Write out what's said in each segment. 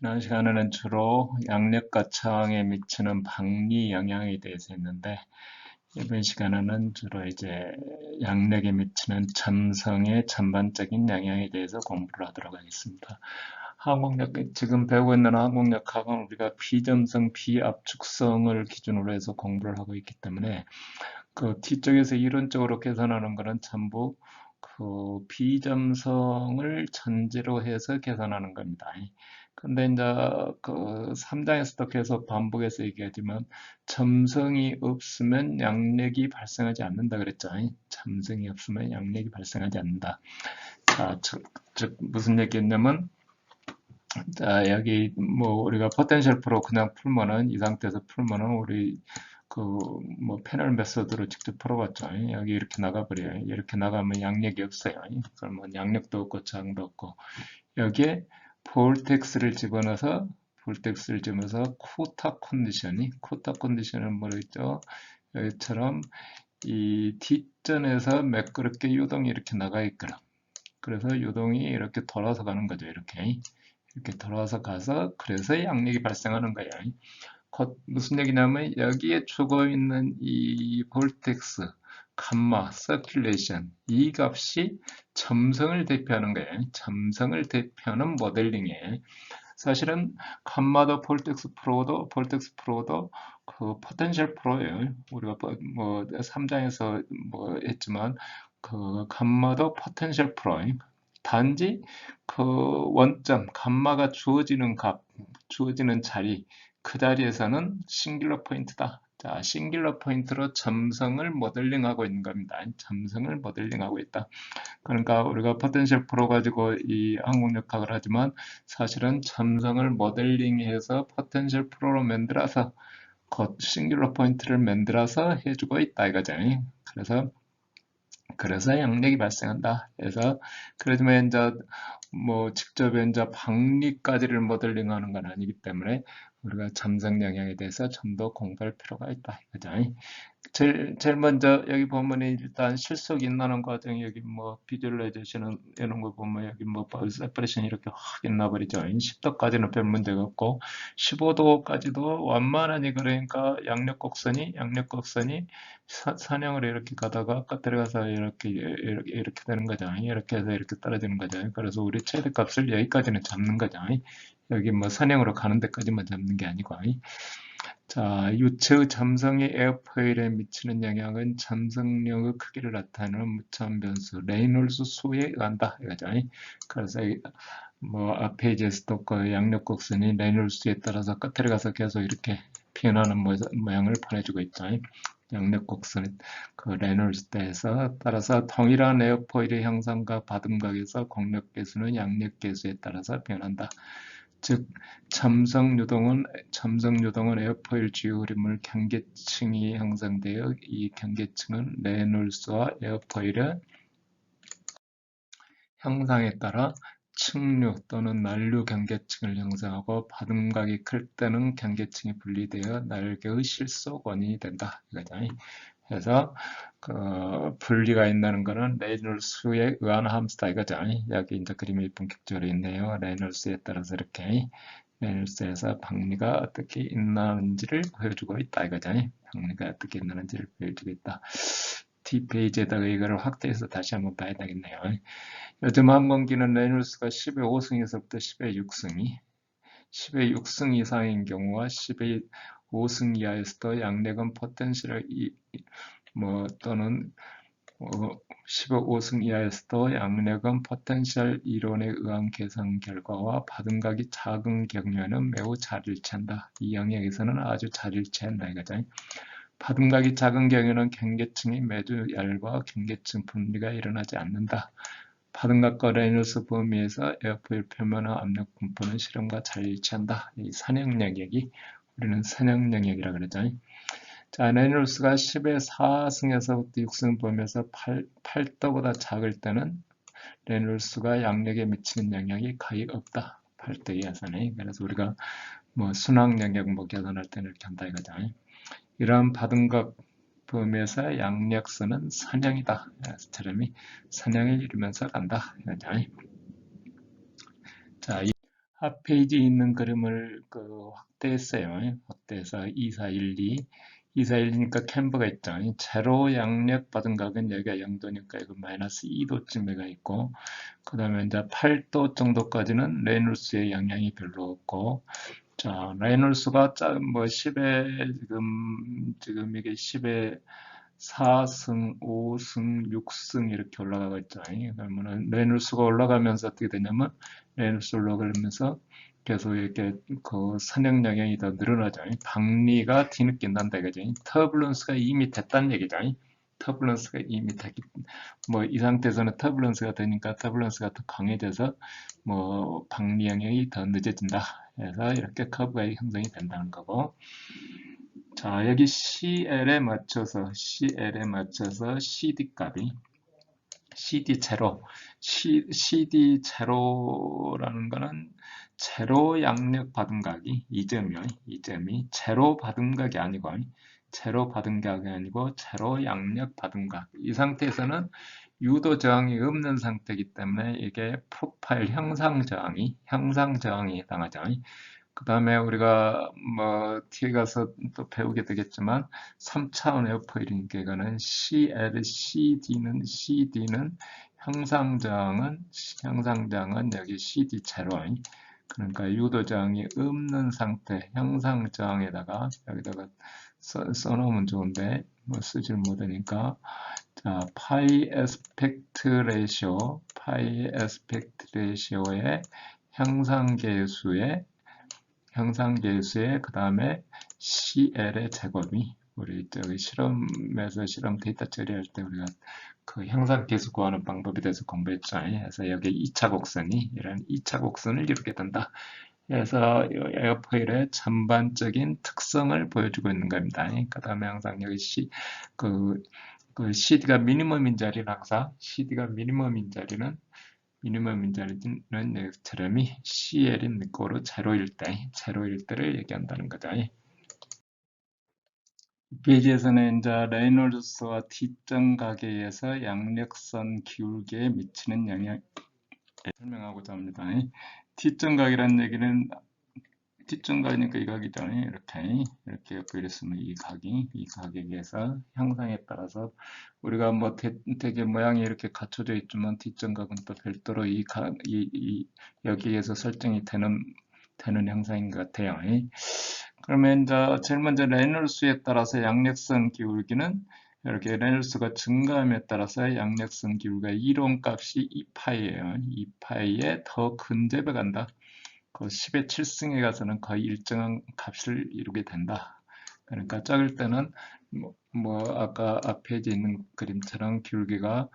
지난 시간에는 주로 양력과 처항에 미치는 박리 영향에 대해서 했는데, 이번 시간에는 주로 이제 양력에 미치는 점성의 전반적인 영향에 대해서 공부를 하도록 하겠습니다. 항공력, 지금 배우고 있는 항공력학은 우리가 비점성, 비압축성을 기준으로 해서 공부를 하고 있기 때문에 그 뒤쪽에서 이론적으로 계산하는 거는 전부 그 비점성을 전제로 해서 계산하는 겁니다. 근데 이제 그 3장에서도 계속 반복해서 얘기하지만 점성이 없으면 양력이 발생하지 않는다 그랬죠. 점성이 없으면 양력이 발생하지 않는다. 자, 즉 무슨 얘기였냐면, 자, 여기 뭐 우리가 포텐셜 프로 그냥 풀면은 이 상태에서 풀면은 우리 그 뭐 패널 메소드로 직접 풀어봤죠. 여기 이렇게 나가버려요. 이렇게 나가면 양력이 없어요. 그러면 양력도 없고 저항도 없고, 여기에 볼텍스를 집어넣어서 코타 컨디션은 뭐랬죠? 여기처럼 이 뒷전에서 매끄럽게 요동이 이렇게 나가 있거나, 그래서 요동이 이렇게 돌아서 가는 거죠. 이렇게 돌아서 가서 그래서 양력이 발생하는 거예요. 무슨 얘기냐면 여기에 죽어 있는 이 볼텍스, 감마, 서큘레이션, 이 값이 점성을 대표하는 거예요. 점성을 대표하는 모델링이에요. 사실은 감마도 볼텍스 프로도 그 포텐셜 프로예요. 우리가 뭐 3장에서 뭐 했지만 그 감마도 포텐셜 프로예요. 단지 그 원점, 감마가 주어지는 자리, 그 자리에서는 싱귤러 포인트다. 자, 싱귤러 포인트로 점성을 모델링하고 있는 겁니다. 점성을 모델링하고 있다. 그러니까 우리가 포텐셜 프로 가지고 이 항공력학을 하지만 사실은 점성을 모델링해서 포텐셜 프로로 만들어서 싱귤러 포인트를 만들어서 해주고 있다 이거죠. 그래서 양력이 발생한다. 그러지만 이제 뭐 직접 이제 박리까지를 모델링하는 건 아니기 때문에 우리가 점성 영향에 대해서 좀 더 공부할 필요가 있다 이거죠. 제일 먼저 여기 보면 일단 실속 인하는 과정, 여기 뭐 비주얼라이제이션 이런 거 보면 여기 뭐 세퍼레이션 이렇게 확 있나버리죠. 10도까지는 별 문제가 없고 15도까지도 완만하니, 그러니까 양력 곡선이 산형으로 이렇게 가다가 끝에 가서 이렇게 되는 거죠. 이렇게 해서 이렇게 떨어지는 거죠. 그래서 우리 최대값을 여기까지는 잡는 거죠. 여기 뭐 산형으로 가는 데까지만 잡는 게 아니고. 자, 유체의 점성의 에어포일에 미치는 영향은 점성력의 크기를 나타내는 무차원 변수 레이놀스 수에 의한다 이거죠. 그래서 뭐 앞에 이제도 그 양력 곡선이 레이놀스 수에 따라서 끝에 가서 계속 이렇게 피어나는 모양을 보내주고 있죠. 양력 곡선 그 레이놀스 대에서 따라서 동일한 에어포일의 형상과 받음각에서 공력 계수는 양력 계수에 따라서 변한다. 즉 점성 유동은 에어포일 주요 흐름을 경계층이 형성되어 이 경계층은 레놀스와 에어포일의 형상에 따라 측류 또는 난류 경계층을 형성하고 받음각이 클 때는 경계층이 분리되어 날개의 실속 원인이 된다 이거죠. 그래서 그 분리가 있다는 것은 레놀스에 의한 함수다 이거죠. 여기 이제 그림이 본격적으로 있네요. 레놀스에 따라서 이렇게 레놀스에서 박리가 어떻게 있는지를 보여주고 있다 이거죠. 박리가 어떻게 있는지를 보여주고 있다. 뒷페이지에다가 이거를 확대해서 다시 한번 봐야 되겠네요. 요즘 항공기는 레놀스가 10의 5승에서부터 10의 6승이 10의 6승 이상인 경우와 10의 5승 이하에서도 양력은 포텐셜 또는 10의 5승 이하에서도 양력은 포텐셜 이론에 의한 계산 결과와 받음각이 작은 경우에는 매우 잘 일치한다. 이 영역에서는 아주 잘 일치한다 이거죠. 받음각이 작은 경우에는 경계층이 매주 열과 경계층 분리가 일어나지 않는다. 받음각과 레놀스 범위에서 에어포일 표면의 압력 분포는 실험과 잘 일치한다. 이 산형 영역이 우리는 산형 영역이라고 그러죠. 자, 레놀스가 10의 4승에서부터 6승 범위에서 8도보다 작을 때는 레놀스가 양력에 미치는 영향이 거의 없다. 8도 이하선에. 그래서 우리가 뭐 순항 영역 뭐 계산할 때는 이렇게 한다 이거죠. 이러한 받음각 범위에서 양력선은 산형이다. 스트림이 산형을 이루면서 간다. 이거죠. 자, 앞 페이지에 있는 그림을 확대했어요. 확대해서 2412, 2412니까 캠버가 있죠. 제로 양력 받은 각은 여기가 0도니까 이거 마이너스 2도쯤에가 있고, 그 다음에 이제 8도 정도까지는 레놀스의 영향이 별로 없고, 자, 레놀스가 뭐 10에 지금 이게 10에 4승, 5승, 6승 이렇게 올라가고 있죠. 그러면은 레놀스가 올라가면서 어떻게 되냐면 레놀스 올라가면서 계속 이렇게 그 선형 영향이 더 늘어나죠. 박리가 뒤늦게 난다 이거죠. 터뷸런스가 이미 됐다는 얘기죠. 터뷸런스가 이미 됐기, 뭐 이 상태에서는 터뷸런스가 되니까 터뷸런스가 더 강해져서 뭐 박리 영향이 더 늦어진다. 그래서 이렇게 커브가 형성이 된다는 거고. 자, 여기 CL에 맞춰서 CD 값이 CD 제로, CD 제로라는 거는 제로 양력 받은 각이 이 점이요. 이 점이 제로 받은 각이 아니고 제로 받은 각이 아니고 제로 양력 받은 각. 이 상태에서는 유도 저항이 없는 상태이기 때문에 이게 프로파일 형상 저항이 해당하죠. 그 다음에 우리가 뭐 뒤에 가서 또 배우게 되겠지만 3차원의 어퍼일이니까 이거는 CD는 형상저항은 여기 CD 제로인, 그러니까 유도저항이 없는 상태 형상저항에다가 여기다가 써놓으면 좋은데 뭐 쓰질 못하니까, 자, 파이 에스펙트 레이시오의 형상계수의 그 다음에 CL의 제곱이, 우리 저기 실험 데이터 처리할 때 우리가 그 형상계수 구하는 방법에 대해서 공부했죠. 그래서 여기 2차 곡선이 이런 2차 곡선을 이루게 된다. 그래서 에어포일의 전반적인 특성을 보여주고 있는 겁니다. 그 다음에 항상 여기 그 CD가 미니멈인 자리는 항상 CD가 미니멈인 자리는 트램이 CL인 거로 제로일 때를 얘기한다는 거죠. 이 페이지에서는 이제 레이놀드스와 뒷점각에 의해서 양력선 기울기에 미치는 영향을 설명하고자 합니다. 뒷점각이라는 얘기는 뒷점각이니까 이 각이죠. 이렇게 그렸으면 이 각에 의해서 형상에 따라서 우리가 뭐 되게 모양이 이렇게 갖춰져 있지만 뒷점각은 또 별도로 여기에서 설정이 되는 형상인 것 같아요. 그러면 이제 제일 먼저 레놀스에 따라서 양력선 기울기는 이렇게 레놀스가 증가함에 따라서 양력선 기울기가 이론값이 2파이예요. 2파이에 더 근접해 간다. 그 10의 7승에 가서는 거의 일정한 값을 이루게 된다. 그러니까 작을 때는 아까 앞에 있는 그림처럼 기울기가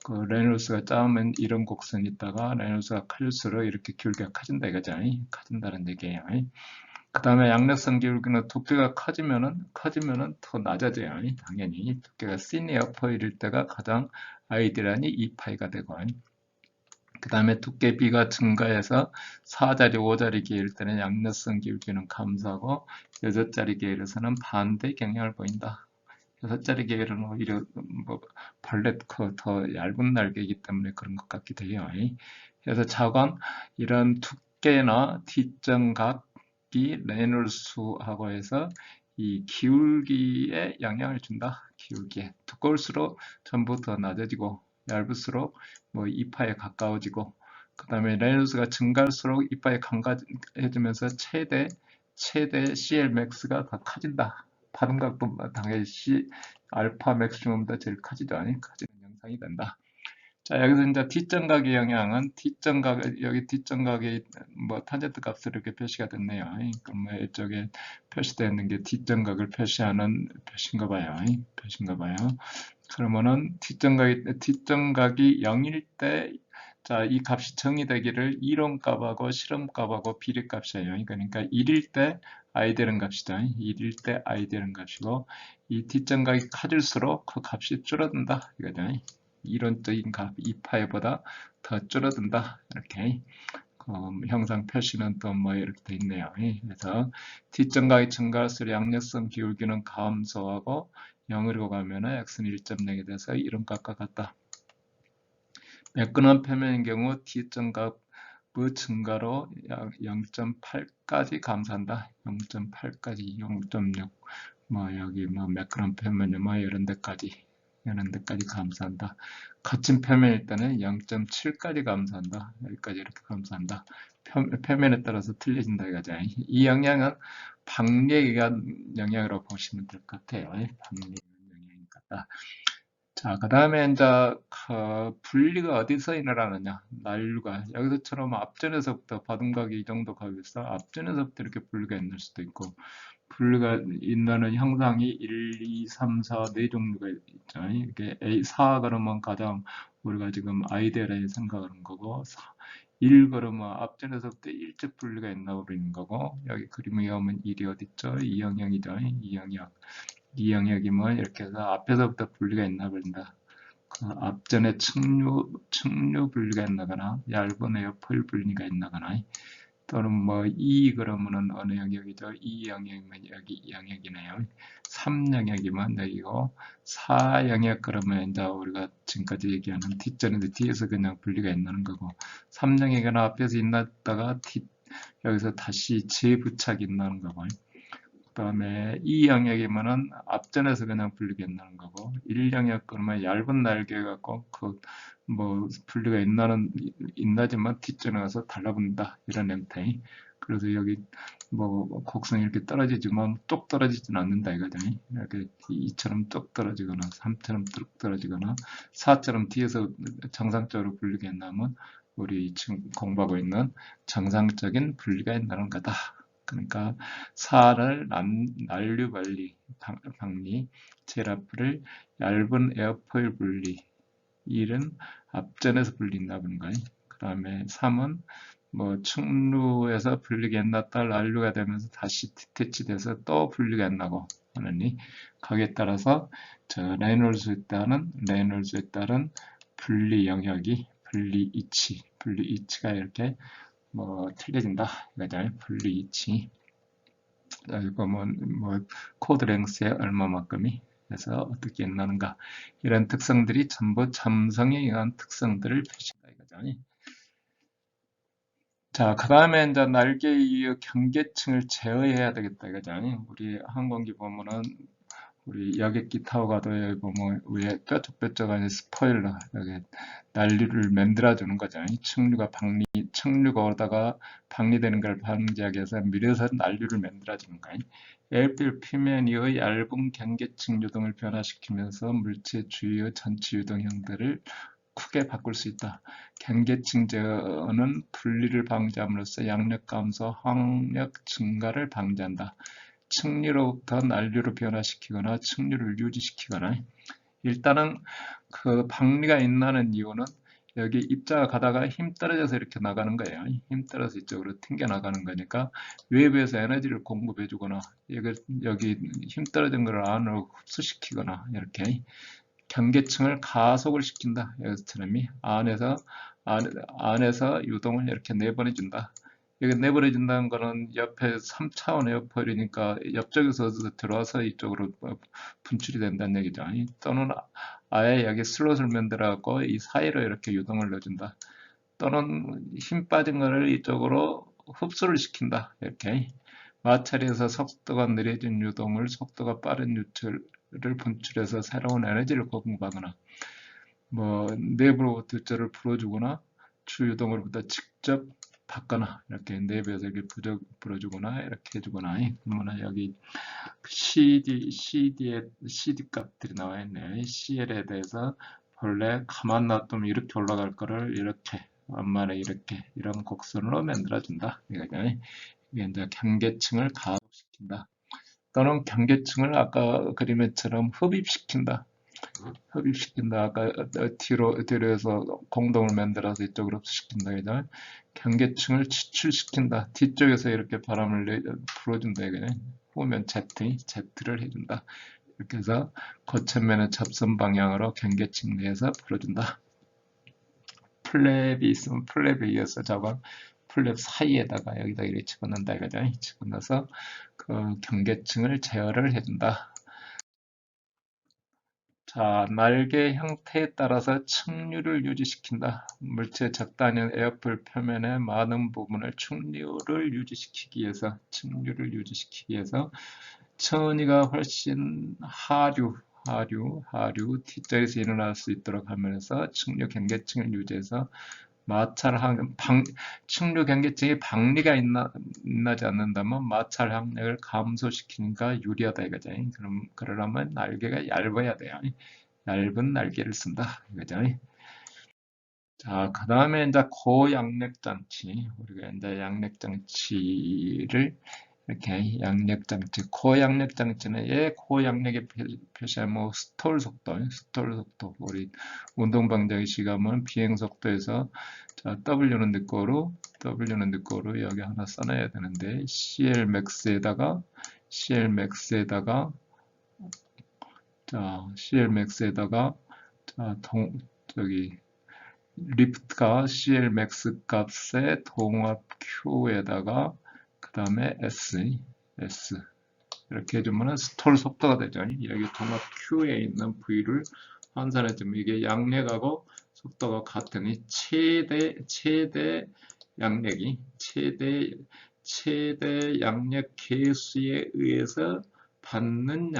그 레놀스가 작으면 이런 곡선이 있다가 레놀스가 클수록 이렇게 기울기가 커진다 이거죠. 커진다는 얘기예요. 그 다음에 양력선 기울기는 두께가 커지면은 더 낮아져요. 당연히 두께가 시니어퍼일 때가 가장 아이디어란이 2파이가 되고, 그 다음에 두께 B가 증가해서 4자리, 5자리 계일 때는 양력선 기울기는 감소하고 6자리 계열에서는 반대 경향을 보인다. 6자리 계열은 오히려 벌레 더 얇은 날개이기 때문에 그런 것 같기도 해요. 그래서 차관 이런 두께나 뒷점각이 레놀스하고 해서 이 기울기에 영향을 준다. 기울기에 두꺼울수록 전부 더 낮아지고 얇을수록 뭐 2파에 가까워지고, 그 다음에 레놀스가 증가할수록 2파에 강화해지면서 최대 CLmax가 더 커진다. 받은 각도 당연히 알파 맥시멈보다 제일 커지죠. 커지는 영상이 된다. 자, 여기서 이제 뒷점각의 영향은 여기 뒷점각의 뭐 탄젠트 값으로 이렇게 표시가 됐네요. 그럼 이쪽에 표시되어 있는 게 뒷점각을 표시하는 표시인가 봐요. 그러면은 뒷점각이 0일 때, 자, 이 값이 정의되기를 이론값하고 실험값하고 비례값이에요. 그러니까 1일 때 아이들은 값이다. 1일 때 아이들은 값이고, 이 뒷점각이 커질수록 그 값이 줄어든다. 이거죠. 이론적인 값 2파이보다 더 줄어든다. 이렇게 형상 표시는 또 뭐 이렇게 돼 있네요. 그래서 뒷점각이 증가할수록 양력선 기울기는 감소하고 0으로 가면은 x는 1.0이 돼서 이론값과 같다. 매끈한 표면인 경우 뒷점각 그 증가로 0.8까지 감소한다. 0.8까지 0.6 뭐 여기 뭐 매크론 표면이 뭐 이런 데까지 감소한다. 거친 표면일 때는 0.7까지 감소한다. 여기까지 이렇게 감소한다. 표면에 따라서 틀려진다 이거죠. 이 영향은 박리의 영향으로 보시면 될 것 같아요. 박리의 영향인 거다. 자, 그 다음에 이제 분리가 어디서 일어나느냐? 난류가 여기서처럼 앞전에서부터 바둑각이 이 정도 가고 있어. 앞전에서부터 이렇게 분리가 있는 수도 있고 분리가 있는 형상이 1, 2, 3, 4, 네 종류가 있죠. 이렇게 A, 4 그러면 가장 우리가 지금 아이디어라고 생각하는 거고 1 그러면 앞전에서부터 일찍 분리가 있나 버리는 거고 여기 그림에 오면 1이 어디 있죠? 이 영역이죠. 이 영역. 이 영역이면 이렇게 해서 앞에서부터 분리가 있나 버린다. 그 앞전에 측류 분리가 있나거나 얇은 에어포일 분리가 있나거나 또는 뭐 E 그러면은 어느 영역이죠? E 영역이면 여기 영역이네요. 3 영역이면 여기고 4 영역 그러면 이제 우리가 지금까지 얘기하는 뒷전인데 뒤에서 그냥 분리가 있는 거고 3 영역은 앞에서 있났다가 여기서 다시 재부착이 있는 거고 그 다음에 이 영역이면은 앞전에서 그냥 분리가 있는 거고 1 영역 그러면 얇은 날개 갖고 뭐 분리가 있나지만 뒷전에 가서 달라붙는다 이런 형태. 그래서 여기 뭐 곡선이 이렇게 떨어지지만 뚝 떨어지진 않는다 이거죠. 이렇게 2처럼 뚝 떨어지거나 3처럼 뚝 떨어지거나 4처럼 뒤에서 정상적으로 분리가 있나면 우리 지금 공부하고 있는 정상적인 분리가 있다는 거다. 그러니까 4를 난류분리, 박리, 제라프를 얇은 에어포일 분리, 1은 앞전에서 분리한다는 거예요. 그 다음에 3은 뭐 측류에서 분리가 안 났다 난류가 되면서 다시 디태치돼서 또 분리가 안 나고 하느니 거기에 따라서 레놀즈에 따른 분리 영역이 분리 이치가 이렇게 뭐 틀려진다 이거죠. 분리 이치 여기 보면 뭐 코드 랭스에 얼마만큼이 그래서 어떻게 나는가 이런 특성들이 전부 점성에 의한 특성들을 표시한다 이거죠. 자, 그 다음에 이제 날개의 경계층을 제어해야 되겠다 이거죠. 우리 항공기 보면은 우리 여객기 타고 가도 여기 보면 위에 뾰족뾰족한 스포일러 여기 난류를 만들어주는 거죠. 측류가 오다가 박리되는 걸 방지하기 위해서 밀어서 난류를 만들어주는 거예요. 에어필 표면의 얇은 경계층 유동을 변화시키면서 물체 주위의 전체 유동 형태를 크게 바꿀 수 있다. 경계층 제어는 분리를 방지함으로써 양력 감소, 항력 증가를 방지한다. 측류로부터 난류로 변화시키거나 측류를 유지시키거나 일단은 그 박리가 있나는 이유는 여기 입자가 가다가 힘 떨어져서 이렇게 나가는 거예요. 힘 떨어져서 이쪽으로 튕겨 나가는 거니까 외부에서 에너지를 공급해 주거나 여기 힘 떨어진 걸 안으로 흡수시키거나 이렇게 경계층을 가속을 시킨다. 에어스트림이 안에서 유동을 이렇게 내보내준다. 이게 내버려진다는 거는 옆에 3차원 에어포일이니까 옆쪽에서 들어와서 이쪽으로 분출이 된다는 얘기죠. 또는 아예 여기 슬롯을 만들어갖고 이 사이로 이렇게 유동을 넣어준다. 또는 힘 빠진 거를 이쪽으로 흡수를 시킨다. 이렇게 마찰에서 속도가 느려진 유동을 속도가 빠른 유출을 분출해서 새로운 에너지를 공급하거나 뭐 내부로부터 유출을 풀어주거나 주유동으로부터 직접 받거나 이렇게 내부에서 이렇게 불어주거나 이렇게 해주거나 그러면 여기 CD 값들이 나와 있네요. CL에 대해서 본래 가만 놔두면 이렇게 올라갈 거를 이렇게 완만에 이렇게 이런 곡선으로 만들어준다. 이게 이제 경계층을 가속시킨다. 또는 경계층을 아까 그림에처럼 흡입시킨다. 아까 뒤로해서 공동을 만들어서 이쪽으로 흡수시킨다. 그죠? 경계층을 지출시킨다. 뒤쪽에서 이렇게 바람을 불어준다. 이거네. 후면 Z를 해준다. 이렇게 해서 거천면의 접선 방향으로 경계층 내에서 불어준다. 플랩이 있으면 플랩에 의해서 저건 플랩 사이에다가 여기다 이렇게 집어넣는다 이거죠. 집어넣어서 그 경계층을 제어를 해준다. 자, 날개 형태에 따라서 충류를 유지시킨다. 물체 적당한 에어풀 표면의 많은 부분을 충류를 유지시키기 위해서, 천위가 훨씬 하류, T자에서 일어날 수 있도록 하면서 충류 경계층을 유지해서 충류 경계층이 박리가 나지 않는다면 마찰 항력을 감소시키니까 유리하다 이거죠. 그러려면 날개가 얇아야 돼요. 얇은 날개를 쓴다 이거죠. 자, 그 다음에 이제 고양력장치. 우리가 이제 양력장치를 이렇게 양력장치, 고양력장치는 고양력의 표시한 뭐 스톨 속도, 우리 운동방정식 시간은 비행 속도에서 자, W는 늦고로 여기 하나 써놔야 되는데 CLmax에다가 자, 저기 리프트가 CLmax 값의 동합 Q에다가 그 다음에 S 이렇게 해주면 스톨 속도가 되죠. 여기 동합 Q에 있는 V를 환산해주면 이게 양력하고 속도가 같으니 최대 양력이 최대 양력 계수에 의해서 받는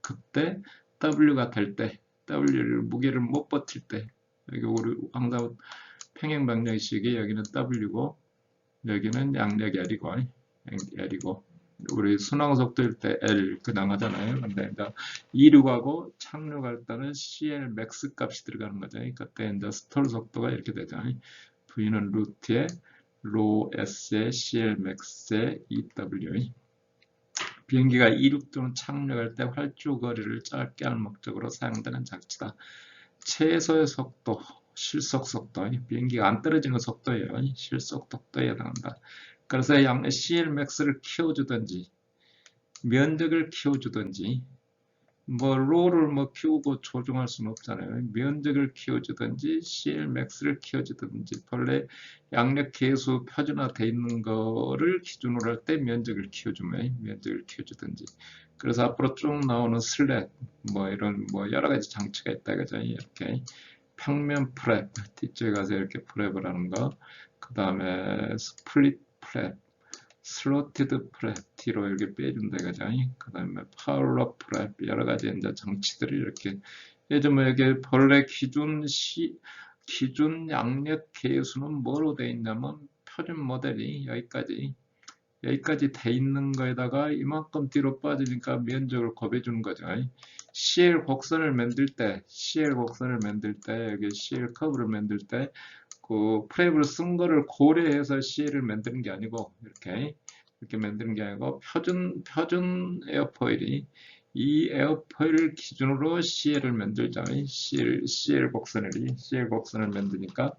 그때 W가 될 때 W를 무게를 못 버틸 때 여기 우리 항상 평행 방정식이 여기는 W고 여기는 양력 L이고 우리 순항 속도일 때 L 나가잖아요. 근데 이제 이륙하고 착륙할 때는 CL 맥스 값이 들어가는 거죠. 그때 이제 스톨 속도가 이렇게 되죠. V는 루트에 로 S에 CL 맥스에 EW. 비행기가 이륙 또는 착륙할 때 활주 거리를 짧게 하는 목적으로 사용되는 장치다. 최소의 속도, 실속 속도, 비행기가 안 떨어지는 속도예요. 실속 속도에 해당한다. 그래서 CLmax를 키워주든지 면적을 키워주든지 뭐 로를 키우고 조정할 수는 없잖아요. 면적을 키워주든지 CLmax를 키워주든지 본래 양력 계수 표준화되어 있는 거를 기준으로 할 때 면적을 키워주든지 그래서 앞으로 쭉 나오는 슬랫 이런 여러 가지 장치가 있다 그죠. 이렇게 평면 프랩 뒤쪽에 가서 이렇게 프랩을 하는 거, 그 다음에 스플릿 프랩, 슬로티드 프랩 뒤로 이렇게 빼준다 그죠. 그 다음에 파울러 프랩 여러 가지 이제 장치들이 이렇게 예전 이게 본래 기준 양력 계수는 뭐로 되어 있냐면 표준 모델이 여기까지 돼 있는 거에다가 이만큼 뒤로 빠지니까 면적을 곱해주는 거죠. CL 곡선을 만들 때 여기 CL 커브를 만들 때 그 프랩을 쓴 거를 고려해서 CL을 만드는 게 아니고 이렇게 만드는 게 아니고 표준 에어포일이 이 에어포일을 기준으로 CL을 만들자. CL 곡선을 만드니까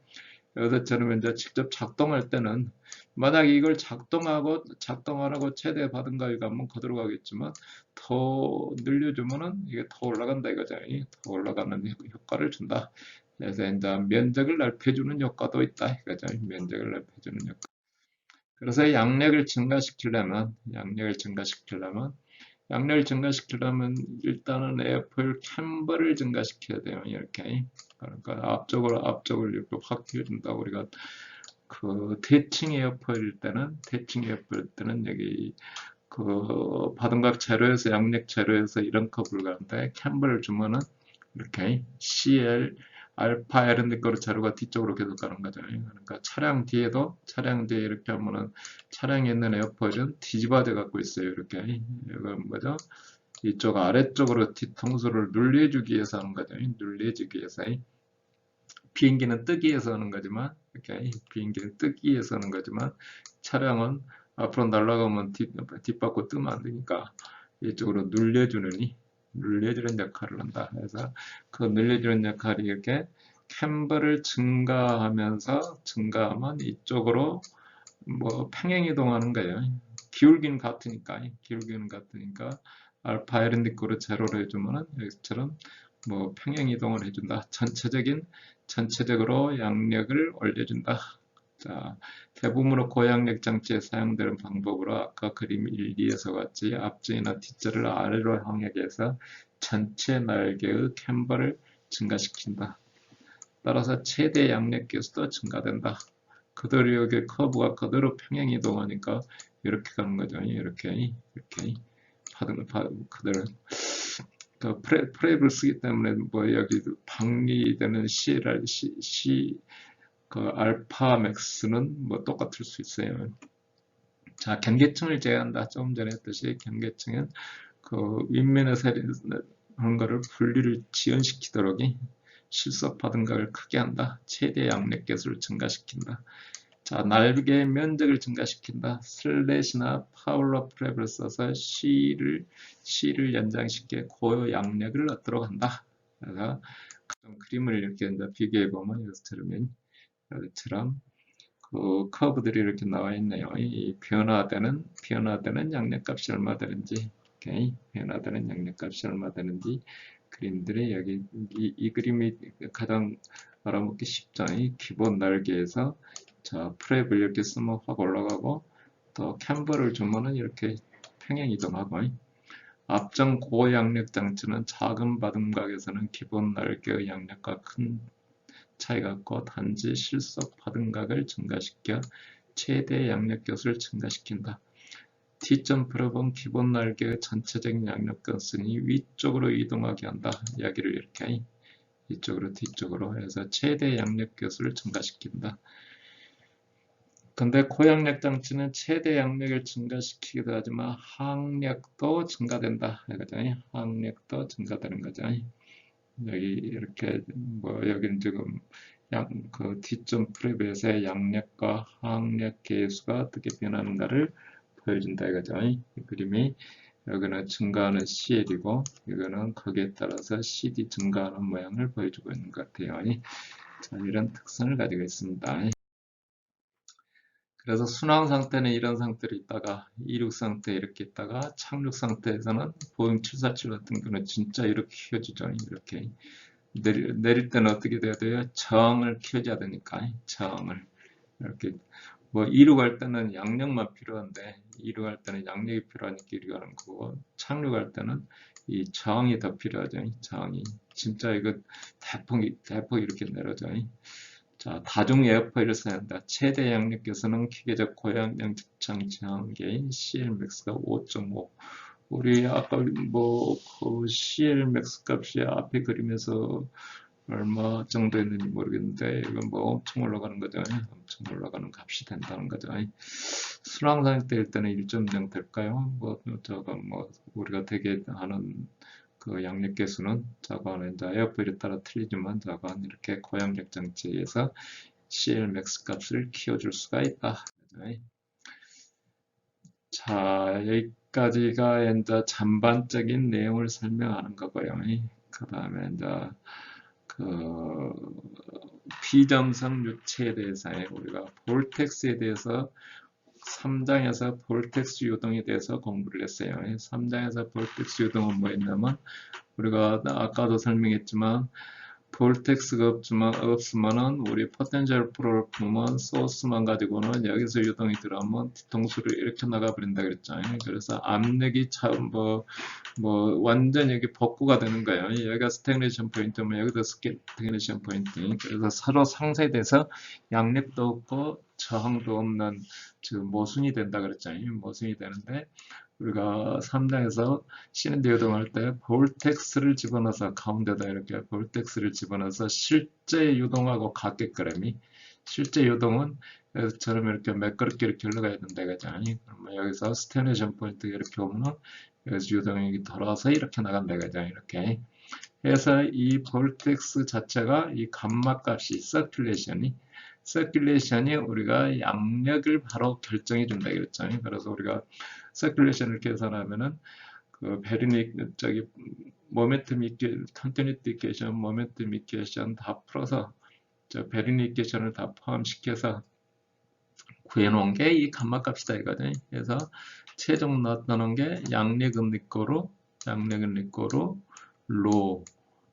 여기서처럼 이제 직접 작동할 때는 만약 이걸 작동하라고 최대 받은 가위가 한번 거들어 가겠지만 더 늘려주면은 이게 더 올라간다 이거죠. 더 올라가는 효과를 준다. 그래서 이제 면적을 넓혀주는 효과도 있다 이거죠. 면적을 넓혀주는 효과. 그래서 양력을 증가시키려면 일단은 에어포일 캠버를 증가시켜야 돼요. 이렇게. 그러니까 앞쪽을 이렇게 확 키워준다. 우리가 그 대칭 에어포일일 때는 여기 그 바둑각 재료에서 양력 재료에서 이런 컵을 가는데 캠버를 주면은 이렇게 CL 알파 L은 거로 재료가 뒤쪽으로 계속 가는 거죠. 그러니까 차량 뒤에 이렇게 하면은 차량에 있는 에어포일은 뒤집어져 갖고 있어요. 이렇게 이건 뭐죠? 이쪽 아래쪽으로 뒤통수를 눌려주기 위해서 하는 거죠. 눌려주기 위해서. 비행기는 뜨기 위해서 하는 거지만, 차량은 앞으로 날아가면 뒷바퀴 뜨면 안 되니까 이쪽으로 눌려주는 역할을 한다. 그래서 그 눌려주는 역할이 이렇게 캠버를 증가하면 이쪽으로 평행 이동하는 거예요. 기울기는 같으니까 알파 L인디코로 제로를 해주면은 여기처럼 평행 이동을 해준다. 전체적으로 양력을 올려준다. 자, 대부분의 고양력 장치에 사용되는 방법으로 아까 그림 1, 2에서 같이 앞쪽이나 뒷줄을 아래로 향하게 해서 전체 날개의 캠버를 증가시킨다. 따라서 최대 양력 계수도 증가된다. 그대로 여기 커브가 그대로 평행 이동하니까 이렇게 가는 거죠. 이렇게 그대로 그 프랩을 쓰기 때문에 뭐 여기 방리되는 그 알파 맥스는 뭐 똑같을 수 있어요. 자, 경계층을 제외한다. 조금 전에 했듯이 경계층은 그 윗면에서 하는 거를 분리를 지연시키도록 실속 파등각을 크게 한다. 최대 양력 개수를 증가시킨다. 자, 날개 면적을 증가시킨다. 슬래시나 파울러 프랩을 써서 C를 연장시켜 고요 양력을 얻도록 한다. 그래서 그림을 이렇게 이제 비교해 보면 이것처럼 그 커브들이 이렇게 나와 있네요. 이 변화되는 양력값이 얼마 되는지, 오케이? 변화되는 양력값이 얼마 되는지 그림들이 여기 이 그림이 가장 알아먹기 쉽죠. 이 기본 날개에서 자, 프랩을 이렇게 쓰면 확 올라가고 또 캠버를 주면은 이렇게 평행 이동하고 앞전 고양력 장치는 작은 바등각에서는 기본 날개의 양력과 큰 차이가 없고 단지 실속 바등각을 증가시켜 최대 양력 교수를 증가시킨다. T점 프랩은 기본 날개의 전체적인 양력 건수니 위쪽으로 이동하게 한다. 이야기를 이렇게 이쪽으로 뒤쪽으로 해서 최대 양력 교수를 증가시킨다. 근데 고양력 장치는 최대 양력을 증가시키기도 하지만 하악력도 증가된다. 하악력도 증가되는 거죠. 여기 이렇게 뭐 여기는 지금 그 T점 프랩에서의 양력과 하악력 계수가 어떻게 변하는가를 보여준다 이거죠. 이 그림이 여기는 증가하는 CL이고 이거는 거기에 따라서 CD 증가하는 모양을 보여주고 있는 것 같아요. 자, 이런 특성을 가지고 있습니다. 그래서 순항 상태는 이런 상태로 있다가 이륙 상태 이렇게 있다가 착륙 상태에서는 보잉 747 같은 경우는 진짜 이렇게 키워주죠. 이렇게 내릴 때는 어떻게 돼야 돼요? 저항을 키워줘야 되니까 저항을 이렇게 뭐 이륙할 때는 양력만 필요한데 이륙할 때는 양력이 필요하니까 이륙하는 거고 착륙할 때는 이 저항이 더 필요하죠. 저항이 진짜 이거 대폭 이렇게 내려져. 자, 다중 에어포일을 사용한다. 최대 양력 개수는 기계적 고양량 장치 한계인 CLmax가 5.5. 우리 아까 그 CLmax 값이 앞에 그림에서 얼마 정도 했는지 모르겠는데 이건 뭐 엄청 올라가는 거죠. 엄청 올라가는 값이 된다는 거죠. 순항 상태일 때는 1.0 될까요? 저거 우리가 되게 하는 그 양력 개수는 저거는 이제 에어포일에 따라 틀리지만 저건 이렇게 고양력 장치에서 CLmax 값을 키워줄 수가 있다. 자, 여기까지가 이제 전반적인 내용을 설명하는 거고요. 그 다음에 이제 그 비정상 유체에 대해서 우리가 볼텍스에 대해서 3장에서 볼텍스 유동에 대해서 공부를 했어요. 3장에서 볼텍스 유동은 뭐였냐면 우리가 아까도 설명했지만 볼텍스가 없으면은 우리 포텐셜 프로를 보면 소스만 가지고는 여기서 유동이 들어가면 뒤통수를 이렇게 나가버린다 그랬잖아요. 그래서 압력이 참 완전 여기 복구가 되는 거예요. 여기가 스태그네이션 포인트면 여기도 스태그네이션 포인트. 그래서 서로 상쇄돼서 양력도 없고 저항도 없는 모순이 된다 그랬잖아요. 모순이 되는데 우리가 3장에서 시린드 유동할 때 볼텍스를 집어넣어서 가운데다 이렇게 볼텍스를 집어넣어서 실제 유동하고 같게끔 실제 유동은 여기처럼 이렇게 매끄럽게 이렇게 흘러가야 된다 이거잖아요. 그러면 여기서 스태그네이션 포인트 이렇게 오면은 여기서 유동이 돌아서 이렇게 나간다 이거잖아요. 이렇게 해서 이 볼텍스 자체가 이 감마 값이 서큘레이션이 우리가 양력을 바로 결정해 준다 그랬잖아요. 그래서 우리가 서큘레이션을 계산하면은 그 베리닉 모멘텀 컨티뉴티 이퀘이션, 모멘텀 이퀘이션 다 풀어서 베리닉 이퀘이션을 다 포함시켜서 구해놓은 게 이 감마값이다 이거든. 그래서 최종 나타난 게 양력은 리꼬로 로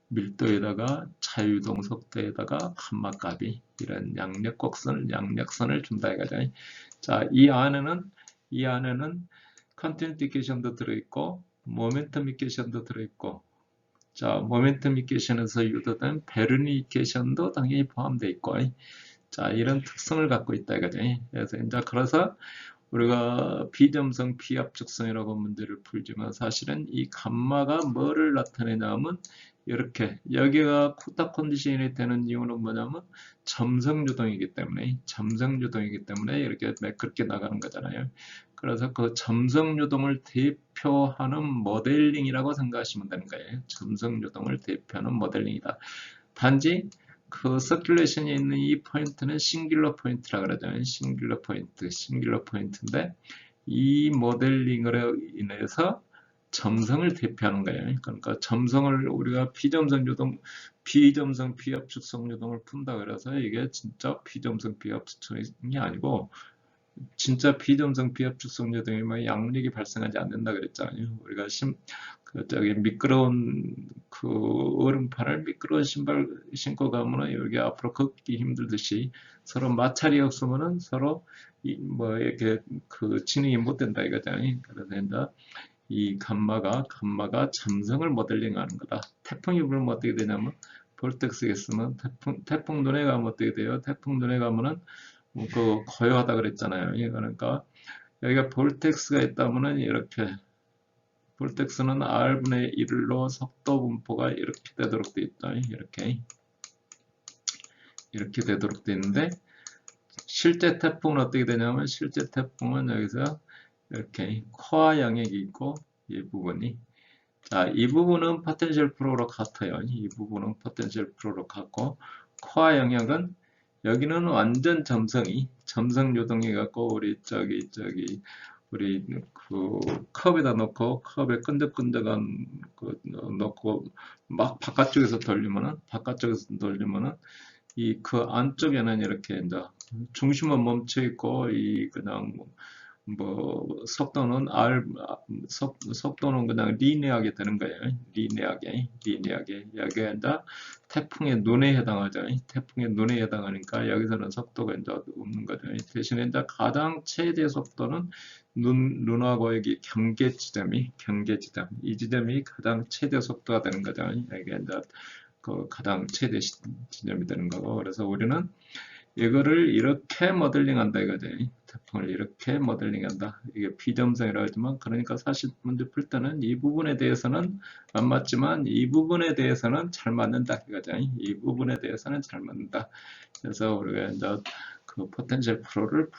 밀도에다가 자유동 속도에다가 감마값이 이런 양력선을 준다 이거죠. 자, 이 안에는 컨티뉴티 이퀘이션도 들어있고 모멘텀 이퀘이션도 들어있고, 자, 모멘텀 이퀘이션에서 유도된 베르니 이퀘이션도 당연히 포함되어 있고, 자, 이런 특성을 갖고 있다 이거죠. 그래서 이제 그래서 우리가 비점성 비압축성이라고 문제를 풀지만 사실은 이 감마가 뭐를 나타내냐면 이렇게 여기가 코타 컨디션이 되는 이유는 뭐냐면 점성유동이기 때문에 이렇게 매끄럽게 나가는 거잖아요. 그래서 그 점성유동을 대표하는 모델링이라고 생각하시면 되는 거예요. 점성유동을 대표하는 모델링이다. 단지 그 서큘레이션이 있는 이 포인트는 싱귤러 포인트라 그러잖아요. 싱귤러 포인트인데 이 모델링으로 인해서 점성을 대표하는 거예요. 그러니까 점성을 우리가 비점성 비압축성 유동을 푼다 그래서 이게 진짜 비점성 비압축성이 아니고 진짜 비점성 비압축성 유동이 뭐 양력이 발생하지 않는다 그랬잖아요. 우리가 저기 미끄러운 그 얼음판을 미끄러운 신발 신고 가면은 여기 앞으로 걷기 힘들듯이 서로 마찰이 없으면은 서로 뭐 이렇게 그 진행이 못 된다 이거잖아요. 그래서 이제 이 감마가 점성을 모델링하는 거다. 태풍이 불면 어떻게 되냐면 볼텍스에 있으면 태풍 눈에 가면 어떻게 돼요? 태풍 눈에 가면은 그 고요하다 그랬잖아요. 그러니까 여기가 볼텍스가 있다면은 이렇게 볼텍스는 R분의 1로 속도 분포가 이렇게 되도록 돼 있다. 이렇게 되도록 돼 있는데 실제 태풍은 어떻게 되냐면 실제 태풍은 여기서 이렇게 코어 영역이 있고 이 부분이 자, 이 부분은 포텐셜 프로로 같아요. 이 부분은 포텐셜 프로로 같고 코어 영역은 여기는 완전 점성 요동해 갖고 우리 그 컵에다 놓고 컵에 끈적끈적한 놓고 막 바깥쪽에서 돌리면은 이 그 안쪽에는 이렇게 이제 중심은 멈춰 있고 이 그냥 뭐 속도는 그냥 리니어하게 되는 거예요. 리니어하게 여기에 이제 태풍의 눈에 해당하죠. 태풍의 눈에 해당하니까 여기서는 속도가 이제 없는 거죠. 대신에 이제 가장 최대 속도는 눈하고 여기 경계 지점 이 지점이 가장 최대 속도가 되는 거죠. 이게 이제 그 가장 최대 지점이 되는 거고, 그래서 우리는 이거를 이렇게 모델링한다 이거죠. 태풍을 이렇게 모델링한다. 이게 비점성이라고 하지만 그러니까 사실 문제 풀 때는 이 부분에 대해서는 안 맞지만 이 부분에 대해서는 잘 맞는다 이거죠. 이 부분에 대해서는 잘 맞는다. 그래서 우리가 이제 그 포텐셜 프로를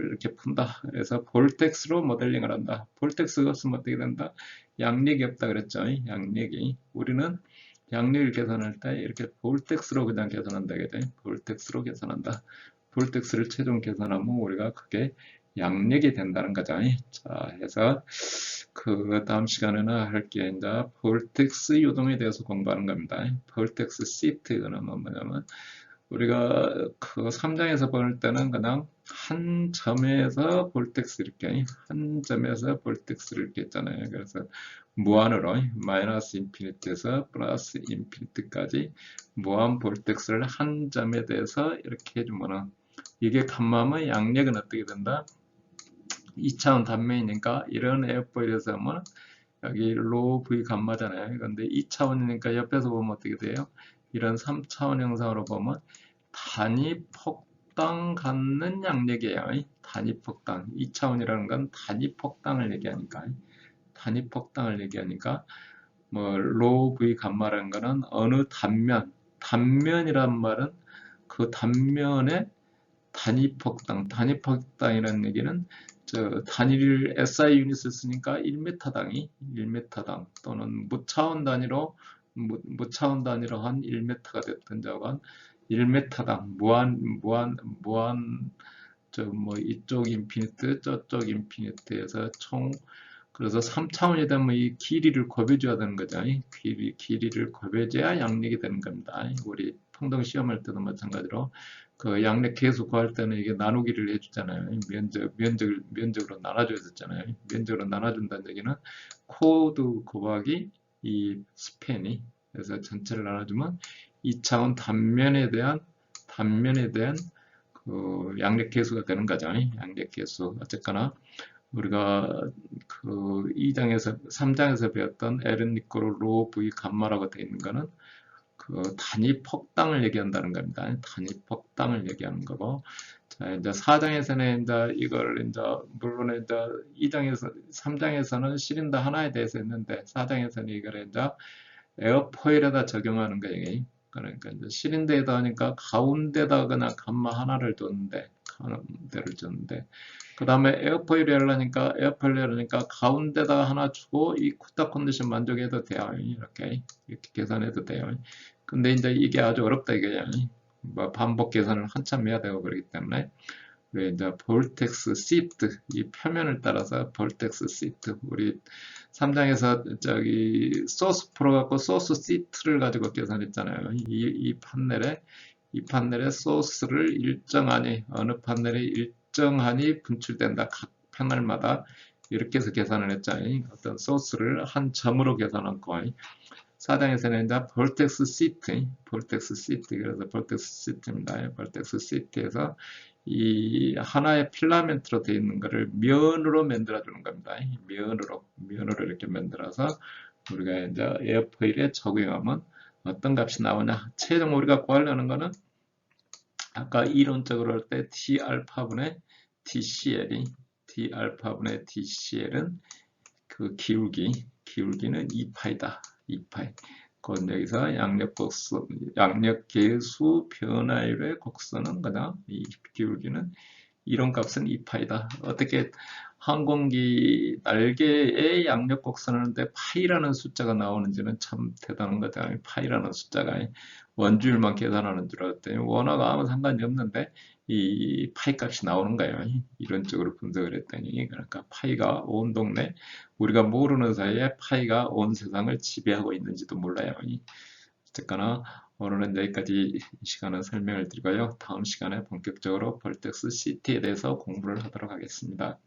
이렇게 푼다. 그래서 볼텍스로 모델링을 한다. 볼텍스가 없으면 어떻게 된다? 양력이 없다 그랬죠. 양력이. 우리는 양력을 계산할 때 이렇게 볼텍스로 그냥 계산한다. 볼텍스로 계산한다. 볼텍스를 최종 계산하면 우리가 그게 양력이 된다는 거죠. 자, 해서 그 다음 시간에는 할게 이제 볼텍스 요동에 대해서 공부하는 겁니다. 볼텍스 시트는 뭐냐면 우리가 그 3장에서 볼 때는 그냥 한 점에서 볼텍스 이렇게 한 점에서 볼텍스를 이렇게 했잖아요. 그래서 무한으로 마이너스 인피니트에서 플러스 인피니트까지 무한 볼텍스를 한 점에 대해서 이렇게 해주면은 이게 감마면 양력은 어떻게 된다? 2차원 단면이니까 이런 F에 대해서 하면 여기 로 V 감마잖아요. 근데 2차원이니까 옆에서 보면 어떻게 돼요? 이런 3차원 형상으로 보면 단위 폭당 갖는 양력이에요. 단위 폭당. 2차원이라는 건 단위 폭당을 얘기하니까 뭐 로 V 감마라는 거는 어느 단면이란 말은 그 단면의 단위 폭당이라는 얘기는 저 단위를 SI 유닛을 쓰니까 1m당 또는 무차원 단위로 한 1m가 됐든 저건 1m당 무한 저 뭐 이쪽 인피니트 저쪽 인피니트에서 총 그래서 3차원이 되면 이 길이를 곱해줘야 되는 거죠. 길이를 곱해줘야 양력이 되는 겁니다. 우리 평등 시험할 때도 마찬가지로 그 양력 계수 구할 때는 이게 나누기를 해주잖아요. 면적으로 나눠줘야 되잖아요. 면적으로 나눠준다는 얘기는 코드 곱하기 이 스팬이. 그래서 전체를 나눠주면 2차원 단면에 대한 그 양력 계수가 되는 거죠. 양력 계수. 어쨌거나 우리가 그 3장에서 배웠던 L은 이꼬르 로 V 감마라고 되어 있는 거는 그 단위 폭당을 얘기한다는 겁니다. 단위 폭당을 얘기하는 거고. 자, 이제 4장에서는 이제 이걸 이제 물론 이제 3장에서는 시린더 하나에 대해서 했는데 4장에서는 이걸 이제 에어포일에다 적용하는 거예요. 그러니까 이제 시린더에다 하니까 가운데다 그냥 감마 하나를 줬는데 그 다음에 에어포일을 하니까 가운데다 하나 주고 이 쿠타 컨디션 만족해도 돼요. 이렇게 계산해도 돼요. 근데 이제 이게 아주 어렵다 이게. 뭐 반복 계산을 한참 해야 되고 그렇기 때문에 우리 이제 볼텍스 시트 이 표면을 따라서 볼텍스 시트 우리 3장에서 저기 소스 풀어 갖고 소스 시트를 가지고 계산했잖아요. 이 판넬에 소스를 일정하니 어느 판넬에 일정하니 분출된다. 각 패널마다 이렇게 해서 계산을 했잖아요. 어떤 소스를 한 점으로 계산한 거. 4장에서는 이제 볼텍스 시트, 그래서 볼텍스 시트입니다. 볼텍스 시트에서 이 하나의 필라멘트로 되어 있는 것을 면으로 만들어 주는 겁니다. 면으로 이렇게 만들어서 우리가 이제 에어포일에 적용하면 어떤 값이 나오냐. 최종 우리가 구하려는 거는 아까 이론적으로 할 때 T알파분의 TCL은 그 기울기는 2파이다. 2파이. 그건 여기서 양력계수 변화율의 곡선은 그다음 이 기울기는 이런 값은 2파이다. 어떻게 항공기 날개의 양력 곡선하는데 파이라는 숫자가 나오는지는 참 대단한 거죠. 파이라는 숫자가 원주율만 계산하는 줄 알았더니 원화가 아무 상관이 없는데 이 파이 값이 나오는 거예요. 이런 쪽으로 분석을 했더니 그러니까 파이가 온 동네 우리가 모르는 사이에 파이가 온 세상을 지배하고 있는지도 몰라요. 어쨌거나 오늘은 여기까지 이 시간은 설명을 드리고요. 다음 시간에 본격적으로 볼텍스 시트에 대해서 공부를 하도록 하겠습니다.